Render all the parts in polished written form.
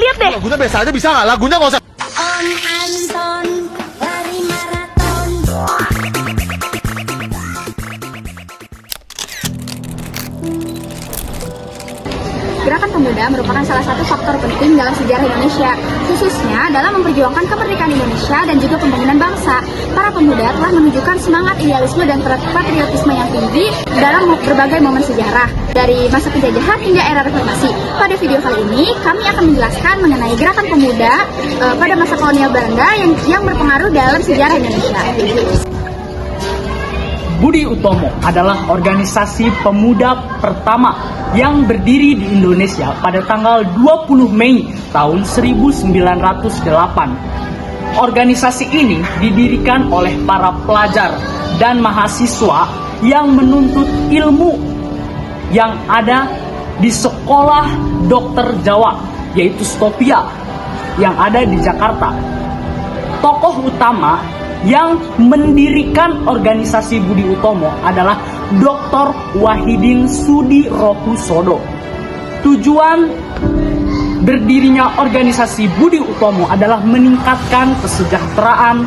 lihat deh. Lagunya biasa aja bisa nggak? Lagunya nggak usah. Om Anton lari maraton. Gerakan Pemuda merupakan salah satu faktor penting dalam sejarah Indonesia, khususnya dalam memperjuangkan kemerdekaan Indonesia dan juga pembangunan bangsa. Para pemuda telah menunjukkan semangat idealisme dan patriotisme yang tinggi dalam berbagai momen sejarah, dari masa penjajahan hingga era reformasi. Pada video kali ini, kami akan menjelaskan mengenai Gerakan Pemuda pada masa kolonial Belanda yang berpengaruh dalam sejarah Indonesia. Budi Utomo adalah organisasi pemuda pertama yang berdiri di Indonesia pada tanggal 20 Mei tahun 1908. Organisasi ini didirikan oleh para pelajar dan mahasiswa yang menuntut ilmu yang ada di Sekolah Dokter Jawa, yaitu Skopia, yang ada di Jakarta. Tokoh utama yang mendirikan organisasi Budi Utomo adalah Dr. Wahidin Sudirohusodo. Tujuan berdirinya organisasi Budi Utomo adalah meningkatkan kesejahteraan,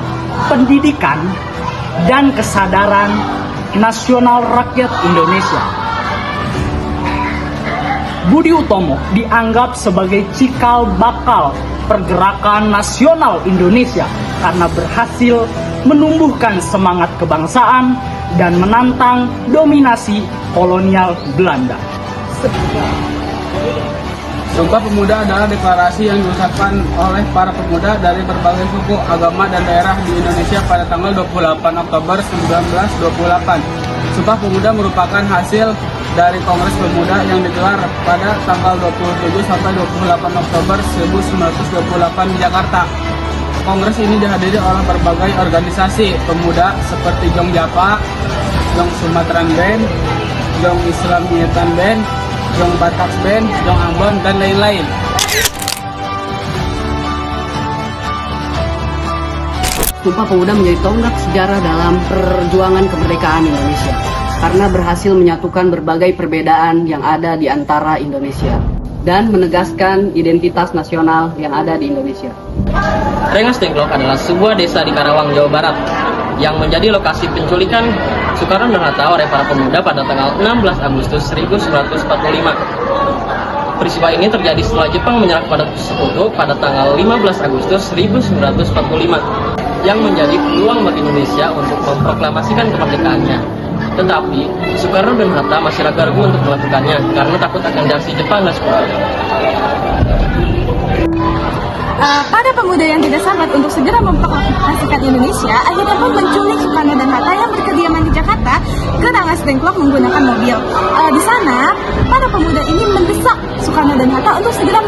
pendidikan, dan kesadaran nasional rakyat Indonesia. Budi Utomo dianggap sebagai cikal bakal pergerakan nasional Indonesia karena berhasil menumbuhkan semangat kebangsaan dan menantang dominasi kolonial Belanda. Sumpah Pemuda adalah deklarasi yang diucapkan oleh para pemuda dari berbagai suku, agama, dan daerah di Indonesia pada tanggal 28 Oktober 1928. Sumpah Pemuda merupakan hasil dari Kongres Pemuda yang digelar pada tanggal 27 sampai 28 Oktober 1928 di Jakarta. Kongres ini dihadiri oleh berbagai organisasi pemuda seperti Jong Japa, Jong Sumatran Band, Jong Islam Nyetan Band, Jong Batak Band, Jong Ambon, dan lain-lain. Sumpah Pemuda menjadi tonggak sejarah dalam perjuangan kemerdekaan Indonesia karena berhasil menyatukan berbagai perbedaan yang ada di antara Indonesia dan menegaskan identitas nasional yang ada di Indonesia. Rengas Dengklok adalah sebuah desa di Karawang, Jawa Barat yang menjadi lokasi penculikan Soekarno dan Hatta oleh para pemuda pada tanggal 16 Agustus 1945. Peristiwa ini terjadi setelah Jepang menyerah kepada Sekutu pada tanggal 15 Agustus 1945 yang menjadi peluang bagi Indonesia untuk memproklamasikan kemerdekaannya. Tetapi Soekarno dan Hatta masih ragu-ragu untuk melakukannya karena takut akan reaksi Jepang dan Sekutu. Pada pemuda yang tidak sabar untuk segera memproklamasikan Indonesia, akhirnya pun menculik Soekarno dan Hatta yang berkediaman di Jakarta ke Rengas Dengklok menggunakan mobil. Di sana, para pemuda ini mendesak Soekarno dan Hatta untuk segera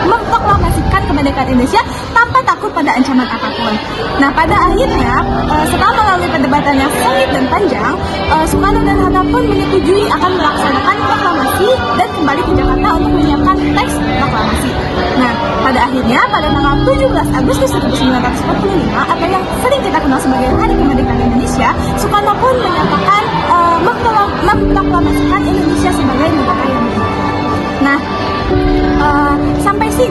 memproklamasikan kemerdekaan Indonesia tanpa takut pada ancaman apapun. Nah, pada akhirnya, setelah melalui perdebatan yang sengit dan panjang, Soekarno dan Hatta pun menyetujui akan melaksanakan proklamasi dan kembali ke Jakarta untuk menyiapkan teks proklamasi. Nah, pada akhirnya, pada tanggal 17 Agustus 1945 atau yang sering kita kenal sebagai Hari Kemerdekaan Indonesia, Soekarno pun menyatakan memproklamasikan Indonesia sebagai negara yang merdeka. Nah, sampai sini